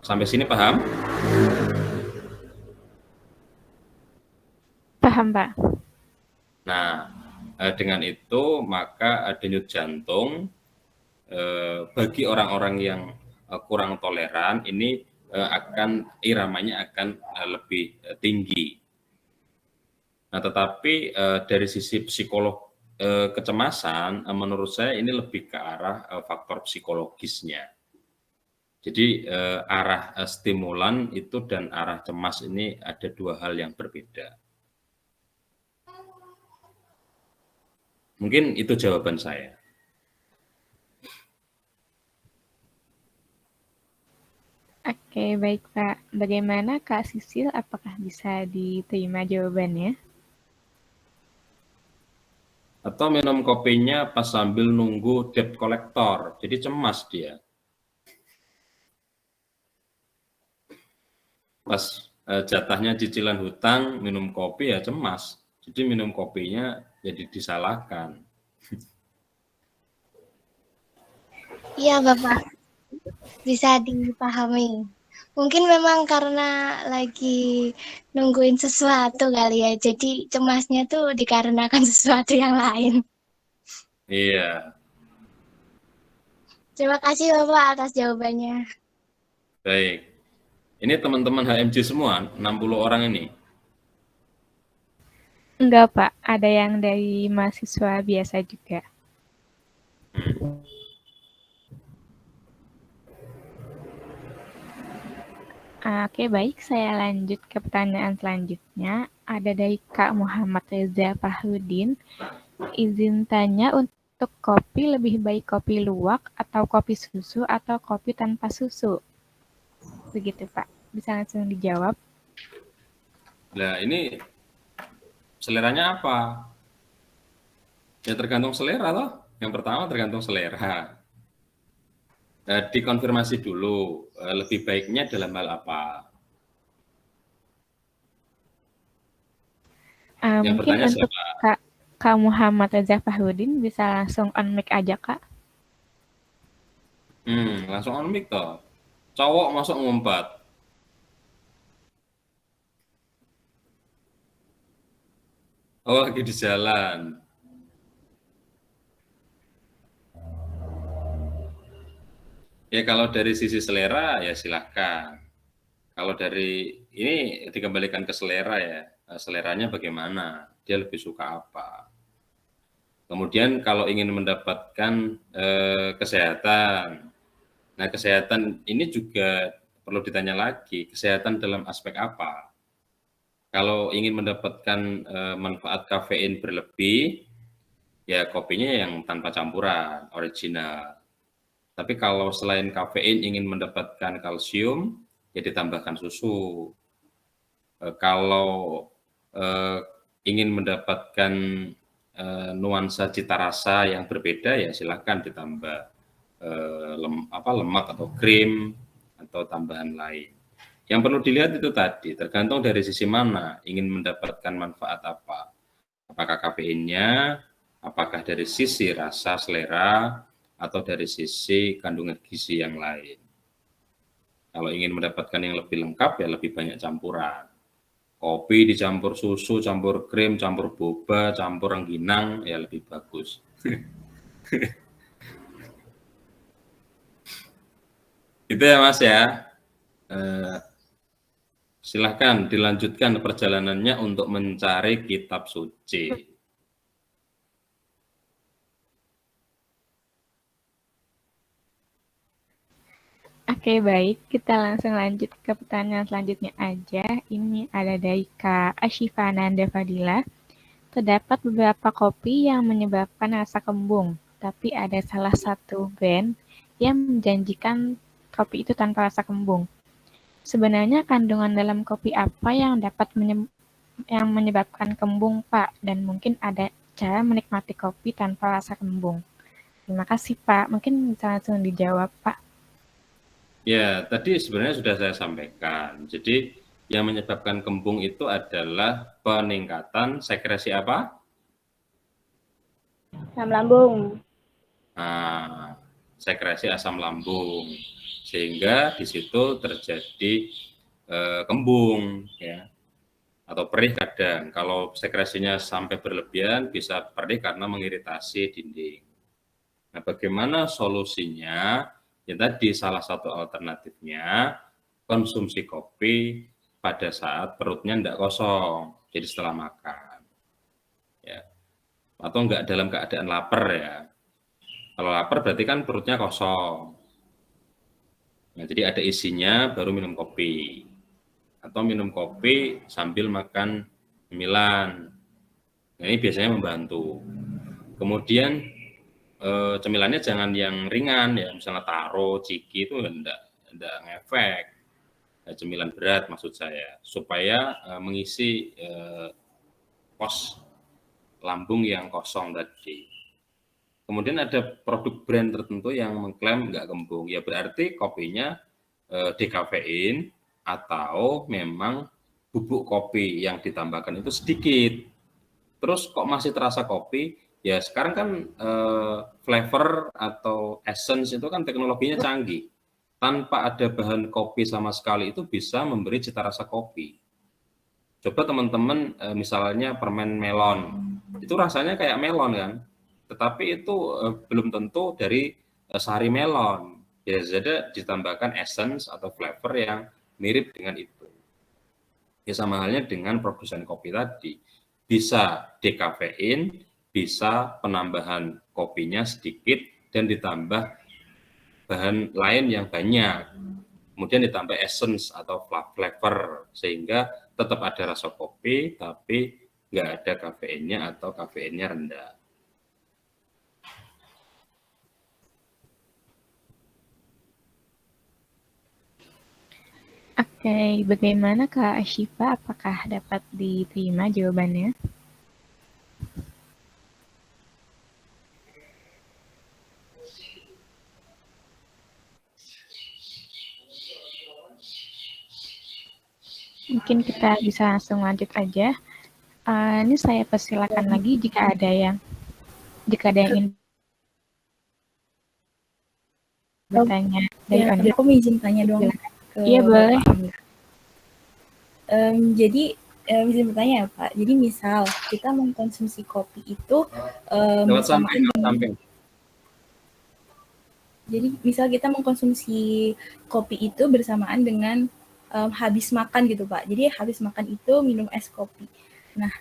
Sampai sini paham? Paham, Pak. Nah, dengan itu maka denyut jantung bagi orang-orang yang kurang toleran ini akan iramanya akan lebih tinggi. Nah, tetapi dari sisi psikolog kecemasan, menurut saya ini lebih ke arah faktor psikologisnya. Jadi arah stimulan itu dan arah cemas ini ada 2 hal yang berbeda. Mungkin itu jawaban saya. Oke, baik Pak. Bagaimana Kak Sisil, apakah bisa diterima jawabannya? Atau minum kopinya pas sambil nunggu debt collector, jadi cemas dia. Pas jatahnya cicilan hutang, minum kopi ya cemas. Jadi minum kopinya jadi disalahkan. Iya, Bapak. Bisa dipahami. Mungkin memang karena lagi nungguin sesuatu kali ya. Jadi cemasnya tuh dikarenakan sesuatu yang lain. Iya. Terima kasih Bapak atas jawabannya. Baik. Ini teman-teman HMJ semua, 60 orang ini. Enggak, Pak. Ada yang dari mahasiswa biasa juga. Oke, baik. Saya lanjut ke pertanyaan selanjutnya. Ada dari Kak Muhammad Reza Fahrudin. Izin tanya, untuk kopi lebih baik kopi luwak atau kopi susu atau kopi tanpa susu? Begitu, Pak. Bisa langsung dijawab. Nah, ini seleranya apa? Ya tergantung selera loh. Yang pertama tergantung selera. Dikonfirmasi dulu, lebih baiknya dalam hal apa? Yang Mungkin bertanya untuk siapa? Kak Muhammad Reza Fahrudin bisa langsung on mic aja, Kak. Langsung on mic toh. Cowok masuk ngumpat. Oh, lagi di jalan. Ya kalau dari sisi selera ya silahkan. Kalau dari ini dikembalikan ke selera ya, seleranya bagaimana? Dia lebih suka apa? Kemudian kalau ingin mendapatkan kesehatan, nah kesehatan ini juga perlu ditanya lagi, kesehatan dalam aspek apa? Kalau ingin mendapatkan manfaat kafein berlebih, ya kopinya yang tanpa campuran, original. Tapi kalau selain kafein ingin mendapatkan kalsium, ya ditambahkan susu. Kalau ingin mendapatkan nuansa cita rasa yang berbeda, ya silahkan ditambah lemak atau krim atau tambahan lain. Yang perlu dilihat itu tadi, tergantung dari sisi mana ingin mendapatkan manfaat apa. Apakah kafeinnya, apakah dari sisi rasa selera, atau dari sisi kandungan gizi yang lain. Kalau ingin mendapatkan yang lebih lengkap, ya lebih banyak campuran. Kopi dicampur susu, campur krim, campur boba, campur rengginang, ya lebih bagus. Itu ya Mas ya. Silahkan dilanjutkan perjalanannya untuk mencari kitab suci. Oke, baik. Kita langsung lanjut ke pertanyaan selanjutnya aja. Ini ada dari Kak Ashifa Nanda Fadila. Terdapat beberapa kopi yang menyebabkan rasa kembung, tapi ada salah satu brand yang menjanjikan kopi itu tanpa rasa kembung. Sebenarnya kandungan dalam kopi apa yang dapat menyebabkan kembung, Pak? Dan mungkin ada cara menikmati kopi tanpa rasa kembung. Terima kasih, Pak. Mungkin bisa langsung dijawab, Pak. Ya, tadi sebenarnya sudah saya sampaikan. Jadi yang menyebabkan kembung itu adalah peningkatan sekresi apa? Asam lambung. Nah, sekresi asam lambung. Sehingga di situ terjadi kembung, ya, atau perih kadang. Kalau sekresinya sampai berlebihan bisa perih karena mengiritasi dinding. Nah, bagaimana solusinya? Ya tadi salah satu alternatifnya konsumsi kopi pada saat perutnya tidak kosong, jadi setelah makan, ya, atau enggak dalam keadaan lapar ya. Kalau lapar berarti kan perutnya kosong. Nah, jadi ada isinya baru minum kopi, atau minum kopi sambil makan cemilan. Nah, ini biasanya membantu. Kemudian cemilannya jangan yang ringan ya, misalnya taro, ciki itu enggak ngefek. Cemilan berat maksud saya, supaya mengisi pos lambung yang kosong tadi. Kemudian ada produk brand tertentu yang mengklaim enggak kembung, ya berarti kopinya dekafein atau memang bubuk kopi yang ditambahkan itu sedikit. Terus kok masih terasa kopi? Ya sekarang kan flavor atau essence itu kan teknologinya canggih. Tanpa ada bahan kopi sama sekali itu bisa memberi cita rasa kopi. Coba teman-teman misalnya permen melon, itu rasanya kayak melon kan, tetapi itu belum tentu dari sari melon. Biasanya ditambahkan essence atau flavor yang mirip dengan itu. Ya sama halnya dengan produsen kopi tadi. Bisa dekafein, bisa penambahan kopinya sedikit dan ditambah bahan lain yang banyak. Kemudian ditambah essence atau flavor sehingga tetap ada rasa kopi tapi nggak ada kafeinnya atau kafeinnya rendah. Oke, bagaimana Kak Ashifa? Apakah dapat diterima jawabannya? Mungkin kita bisa langsung lanjut aja. Ini saya persilakan lagi jika ada yang ingin bertanya dari ya, aku mau izin tanya dong. Iya boleh. Jadi izin bertanya ya Pak. Jadi misal kita mengkonsumsi kopi itu bersamaan dengan jadi misal kita mengkonsumsi kopi itu bersamaan dengan habis makan gitu Pak. Jadi habis makan itu minum es kopi. Nah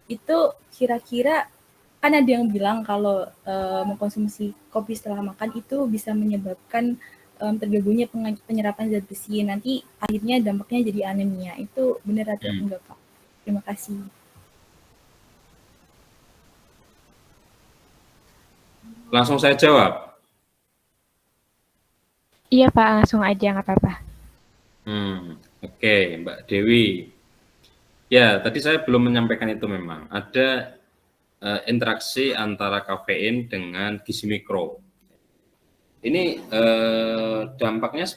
itu kira-kira kan ada yang bilang kalau mengkonsumsi kopi setelah makan itu bisa menyebabkan terganggunya penyerapan zat besi. Nanti akhirnya dampaknya jadi anemia. Itu benar atau enggak Pak? Terima kasih. Langsung saya jawab. Iya Pak, langsung aja nggak apa-apa. Oke, Mbak Dewi. Ya, tadi saya belum menyampaikan itu memang. Ada interaksi antara kafein dengan gizi mikro. Ini dampaknya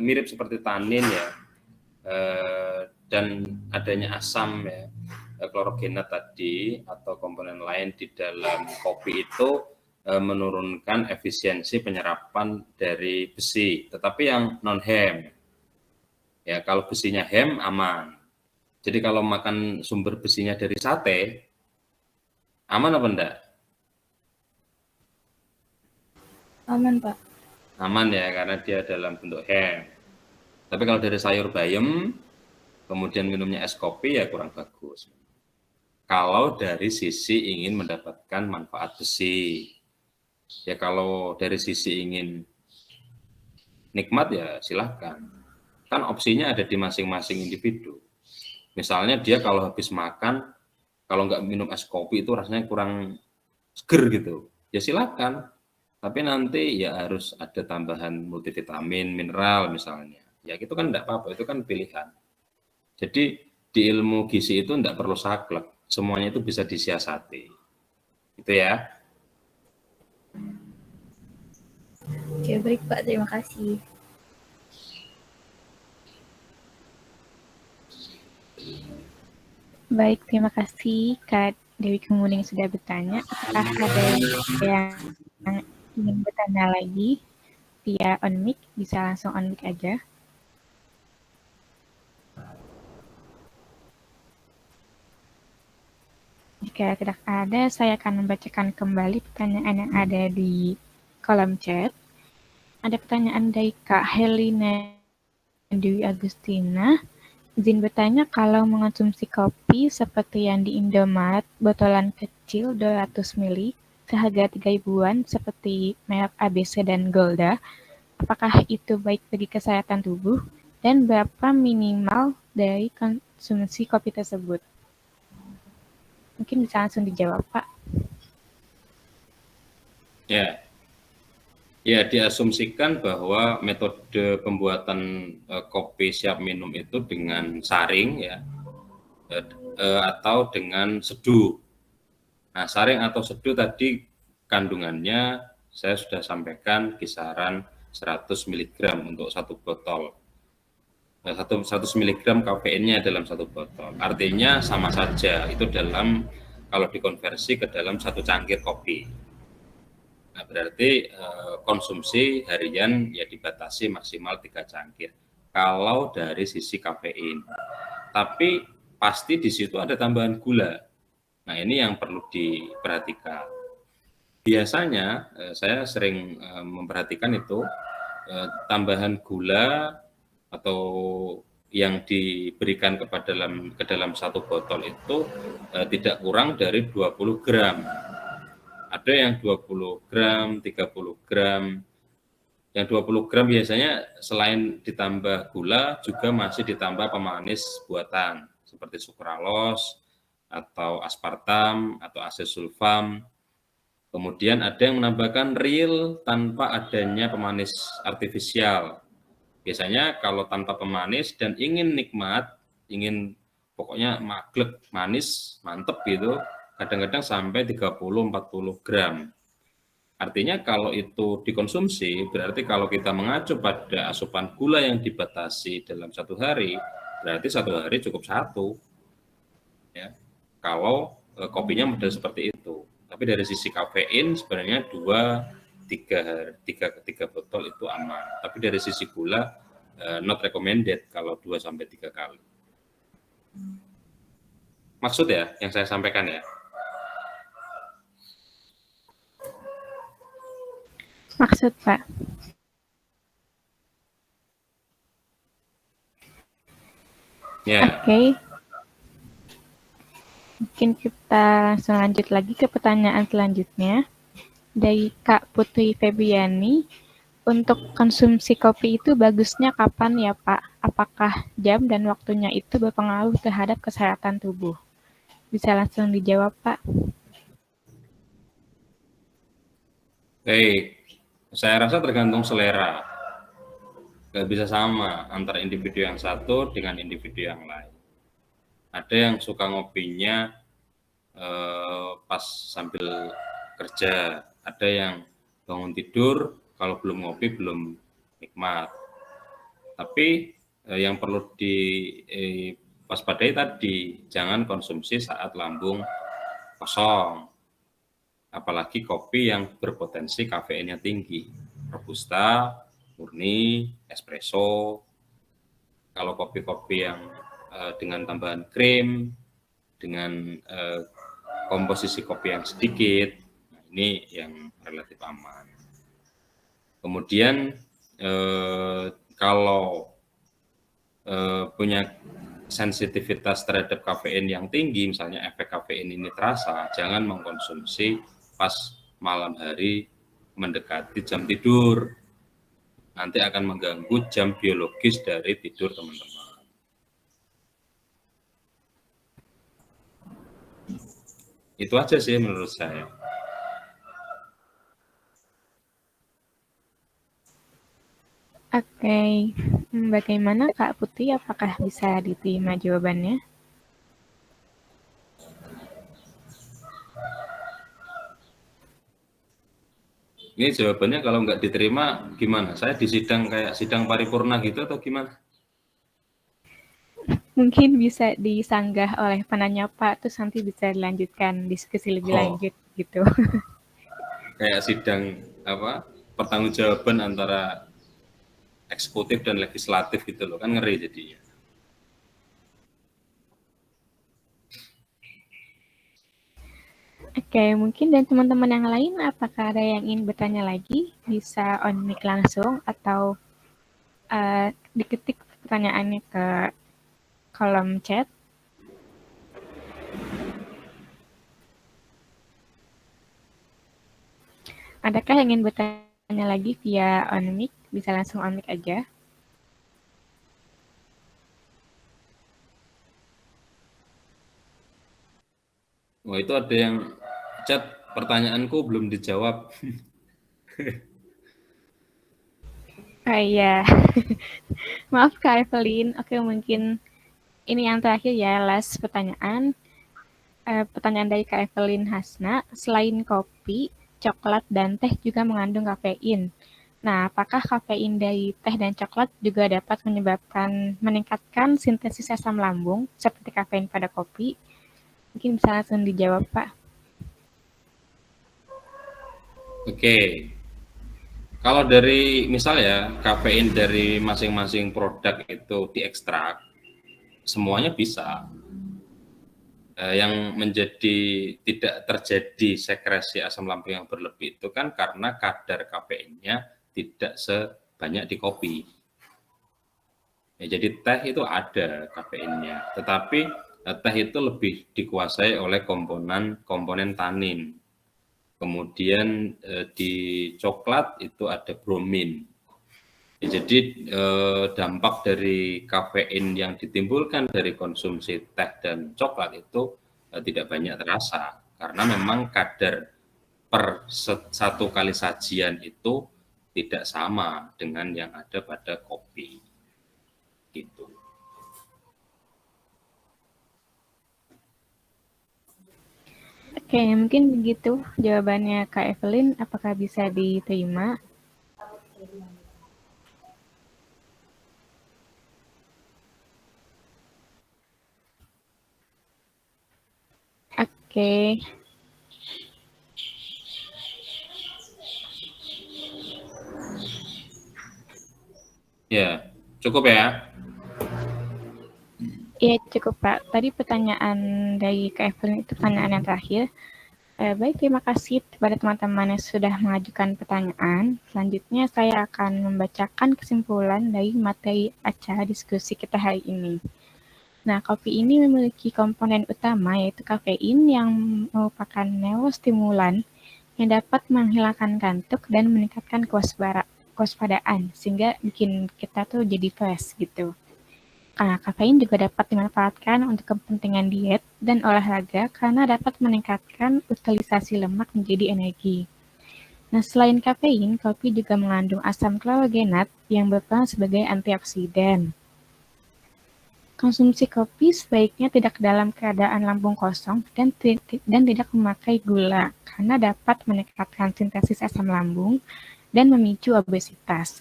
mirip seperti tanin ya, dan adanya asam ya, klorogenat tadi atau komponen lain di dalam kopi itu menurunkan efisiensi penyerapan dari besi, tetapi yang non hem. Ya, kalau besinya hem aman. Jadi kalau makan sumber besinya dari sate, aman apa enggak? Aman, Pak. Aman ya, karena dia dalam bentuk hem. Tapi kalau dari sayur bayam, kemudian minumnya es kopi ya kurang bagus. Kalau dari sisi ingin mendapatkan manfaat besi. Ya kalau dari sisi ingin nikmat ya silahkan. Kan opsinya ada di masing-masing individu. Misalnya dia kalau habis makan, kalau nggak minum es kopi itu rasanya kurang seger gitu. Ya silakan. Tapi nanti ya harus ada tambahan multivitamin, mineral misalnya. Ya itu kan enggak apa-apa, itu kan pilihan. Jadi di ilmu gizi itu enggak perlu saklek, semuanya itu bisa disiasati. Itu ya. Oke, baik Pak. Terima kasih. Baik, terima kasih Kak Dewi Kemuning sudah bertanya. Apakah ada yang ingin bertanya lagi via on mic? Bisa langsung on mic aja. Jika tidak ada, saya akan membacakan kembali pertanyaan yang ada di kolom chat. Ada pertanyaan dari Kak Helena Dewi Agustina. Izin bertanya, kalau mengonsumsi kopi seperti yang di Indomaret, botolan kecil 200 ml, seharga 3.000-an seperti merek ABC dan Golda, apakah itu baik bagi kesehatan tubuh? Dan berapa minimal dari konsumsi kopi tersebut? Mungkin bisa langsung dijawab, Pak. Ya, diasumsikan bahwa metode pembuatan kopi siap minum itu dengan saring ya, atau dengan seduh. Nah, saring atau seduh tadi kandungannya saya sudah sampaikan kisaran 100 mg untuk satu botol. 100 mg kafeinnya dalam satu botol. Artinya sama saja itu kalau dikonversi ke dalam satu cangkir kopi. Nah, berarti konsumsi harian ya dibatasi maksimal 3 cangkir. Kalau dari sisi kafein. Tapi pasti di situ ada tambahan gula. Nah, ini yang perlu diperhatikan. Biasanya saya sering memperhatikan itu tambahan gula atau yang diberikan ke dalam satu botol itu tidak kurang dari 20 gram. Ada yang 20 gram, 30 gram. Yang 20 gram biasanya selain ditambah gula, juga masih ditambah pemanis buatan, seperti sukralos, atau aspartam, atau asesulfam. Kemudian ada yang menambahkan real tanpa adanya pemanis artifisial. Biasanya kalau tanpa pemanis dan ingin nikmat, ingin pokoknya maglek, manis, mantep gitu, kadang-kadang sampai 30-40 gram. Artinya kalau itu dikonsumsi, berarti kalau kita mengacu pada asupan gula yang dibatasi dalam satu hari, berarti satu hari cukup satu. Ya, kalau kopinya model seperti itu. Tapi dari sisi kafein sebenarnya 2-3 botol itu aman. Tapi dari sisi gula, not recommended kalau 2-3 kali. Maksud ya yang saya sampaikan ya? Maksud, Pak. Ya. Oke. Mungkin kita langsung lanjut lagi ke pertanyaan selanjutnya. Dari Kak Putri Febriani, untuk konsumsi kopi itu bagusnya kapan ya Pak? Apakah jam dan waktunya itu berpengaruh terhadap kesehatan tubuh? Bisa langsung dijawab, Pak. Baik, saya rasa tergantung selera. nggak bisa sama antara individu yang satu dengan individu yang lain. Ada yang suka ngopinya pas sambil kerja, ada yang bangun tidur kalau belum ngopi belum nikmat. Tapi yang perlu diwaspadai tadi, jangan konsumsi saat lambung kosong. Apalagi kopi yang berpotensi kafeinnya tinggi. Robusta, murni, espresso. Kalau kopi-kopi yang dengan tambahan krim, dengan komposisi kopi yang sedikit, nah ini yang relatif aman. Kemudian kalau punya sensitivitas terhadap kafein yang tinggi, misalnya efek kafein ini terasa, jangan mengkonsumsi pas malam hari mendekati jam tidur. Nanti akan mengganggu jam biologis dari tidur teman-teman. Itu aja sih menurut saya. Oke, bagaimana Kak Putih? Apakah bisa diterima jawabannya? Ini jawabannya kalau nggak diterima gimana? Saya di sidang kayak sidang paripurna gitu atau gimana? Mungkin bisa disanggah oleh penanya Pak, terus nanti bisa dilanjutkan diskusi lebih lanjut gitu. Kayak sidang pertanggungjawaban antara eksekutif dan legislatif gitu loh, kan ngeri jadinya. Oke, mungkin dan teman-teman yang lain, apakah ada yang ingin bertanya lagi? Bisa on mic langsung atau diketik pertanyaannya ke kolom chat. Adakah yang ingin bertanya lagi via on mic? Bisa langsung on mic aja. Wah, itu ada yang chat, pertanyaanku belum dijawab. Oh iya, maaf Kak Evelyn. Oke, mungkin ini yang terakhir ya, last pertanyaan. Pertanyaan dari Kak Evelyn Hasna, selain kopi, coklat, dan teh juga mengandung kafein. Nah, apakah kafein dari teh dan coklat juga dapat meningkatkan sintesis asam lambung seperti kafein pada kopi? Mungkin bisa langsung dijawab, Pak. Oke. Kalau dari misalnya kafein dari masing-masing produk itu diekstrak, semuanya bisa. Yang menjadi tidak terjadi sekresi asam lambung yang berlebih itu kan karena kadar kafeinnya tidak sebanyak di kopi. Ya, jadi teh itu ada kafeinnya, tetapi teh itu lebih dikuasai oleh komponen tanin. Kemudian di coklat itu ada bromin. Ya, jadi dampak dari kafein yang ditimbulkan dari konsumsi teh dan coklat itu tidak banyak terasa karena memang kadar per satu kali sajian itu tidak sama dengan yang ada pada kopi. Gitu. Oke, mungkin begitu jawabannya Kak Evelyn. Apakah bisa diterima? Oke. Ya, cukup ya. Iya, cukup Pak. Tadi pertanyaan dari Kak Evelyn itu pertanyaan yang terakhir. Baik, terima kasih kepada teman-teman yang sudah mengajukan pertanyaan. Selanjutnya saya akan membacakan kesimpulan dari materi acara diskusi kita hari ini. Nah, kopi ini memiliki komponen utama yaitu kafein yang merupakan neurostimulan yang dapat menghilangkan kantuk dan meningkatkan kewaspadaan sehingga bikin kita tuh jadi fresh gitu. Nah, kafein juga dapat dimanfaatkan untuk kepentingan diet dan olahraga karena dapat meningkatkan utilisasi lemak menjadi energi. Nah, selain kafein, kopi juga mengandung asam klorogenat yang berperan sebagai antioksidan. Konsumsi kopi sebaiknya tidak dalam keadaan lambung kosong dan tidak memakai gula, karena dapat meningkatkan sintesis asam lambung dan memicu obesitas.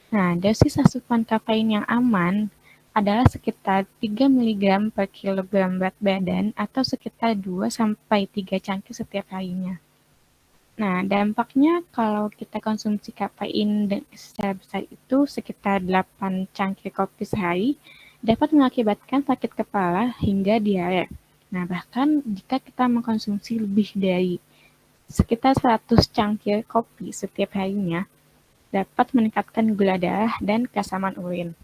Nah, dosis asupan kafein yang aman adalah sekitar 3 mg per kilogram berat badan atau sekitar 2-3 cangkir setiap harinya. Nah, dampaknya kalau kita konsumsi kafein secara besar itu sekitar 8 cangkir kopi sehari dapat mengakibatkan sakit kepala hingga diare. Nah, bahkan jika kita mengkonsumsi lebih dari sekitar 100 cangkir kopi setiap harinya dapat meningkatkan gula darah dan keasaman urin.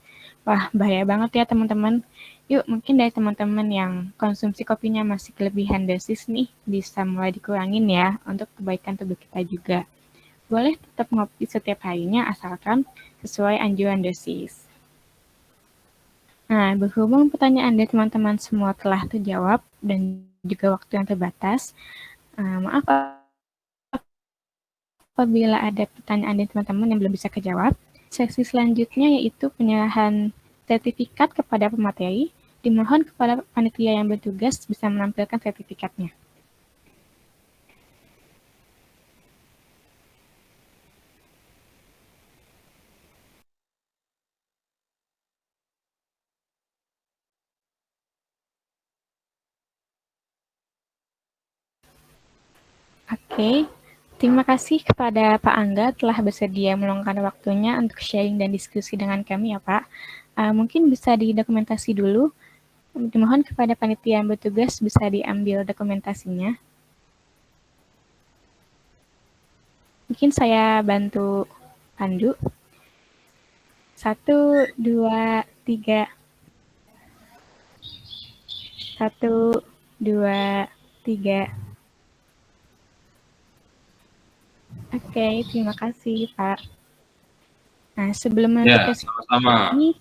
Wah, bahaya banget ya teman-teman. Yuk, mungkin dari teman-teman yang konsumsi kopinya masih kelebihan dosis nih, bisa mulai dikurangin ya, untuk kebaikan tubuh kita juga. Boleh tetap ngopi setiap harinya, asalkan sesuai anjuran dosis. Nah, berhubung pertanyaan dari teman-teman semua telah terjawab, dan juga waktu yang terbatas, maaf apabila ada pertanyaan dari teman-teman yang belum bisa kejawab. Sesi selanjutnya yaitu penyerahan sertifikat kepada pemateri. Dimohon kepada panitia yang bertugas bisa menampilkan sertifikatnya. Oke, terima kasih kepada Pak Angga telah bersedia meluangkan waktunya untuk sharing dan diskusi dengan kami ya Pak. Mungkin bisa didokumentasi dulu. Dimohon kepada panitia yang bertugas bisa diambil dokumentasinya. Mungkin saya bantu pandu. 1, 2, 3. 1, 2, 3. Oke, terima kasih Pak. Nah, sebelum menutup sesi ini,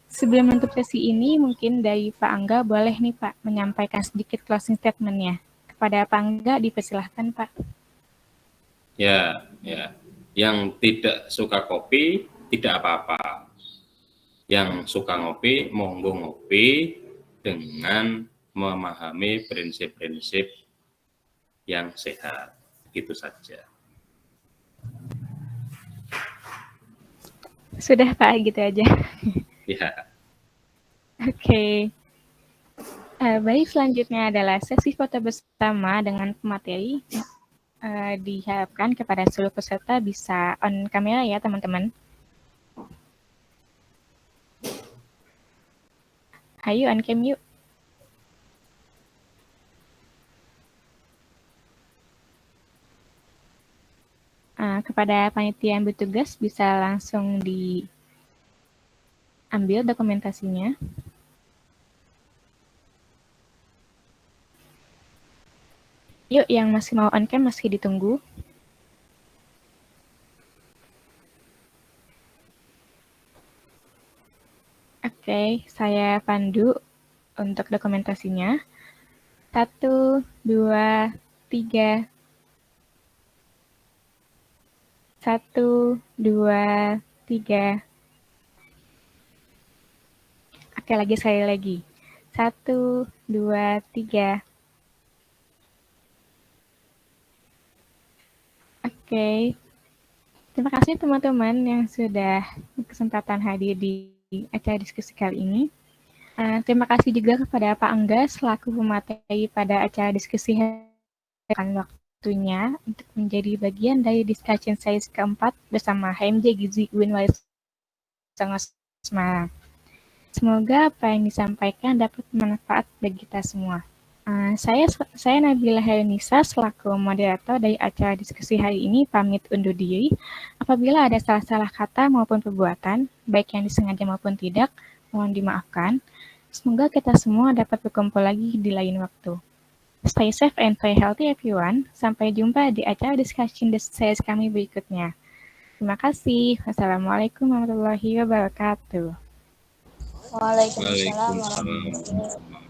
sebelum menutup sesi ini, mungkin dari Pak Angga boleh nih Pak menyampaikan sedikit closing statement-nya. Kepada Pak Angga, dipersilahkan Pak. Ya. Yang tidak suka kopi, tidak apa-apa. Yang suka ngopi, monggo ngopi dengan memahami prinsip-prinsip yang sehat. Itu saja. Sudah Pak, gitu aja. Ya. Oke. Baik, selanjutnya adalah sesi foto bersama dengan pemateri. Diharapkan kepada seluruh peserta bisa on kamera ya teman-teman. Ayo on cam yuk. Kepada panitia yang bertugas bisa langsung diambil dokumentasinya. Yuk, yang masih mau on cam masih ditunggu. Oke, saya pandu untuk dokumentasinya. 1, 2, 3. 1, 2, 3. Oke, sekali lagi. 1, 2, 3. Oke. Terima kasih teman-teman yang sudah berkesempatan hadir di acara diskusi kali ini. Terima kasih juga kepada Pak Angga selaku pemateri pada acara diskusi waktunya untuk menjadi bagian dari discussion series keempat bersama HMJ Gizi UIN Songo Semarang. Semoga apa yang disampaikan dapat bermanfaat bagi kita semua. Saya Nabila Hairunisa selaku moderator dari acara diskusi hari ini pamit undur diri. Apabila ada salah-salah kata maupun perbuatan, baik yang disengaja maupun tidak, mohon dimaafkan. Semoga kita semua dapat berkumpul lagi di lain waktu. Stay safe and stay healthy everyone. Sampai jumpa di acara discussion series kami berikutnya. Terima kasih. Wassalamualaikum warahmatullahi wabarakatuh. Waalaikumsalam warahmatullahi wabarakatuh.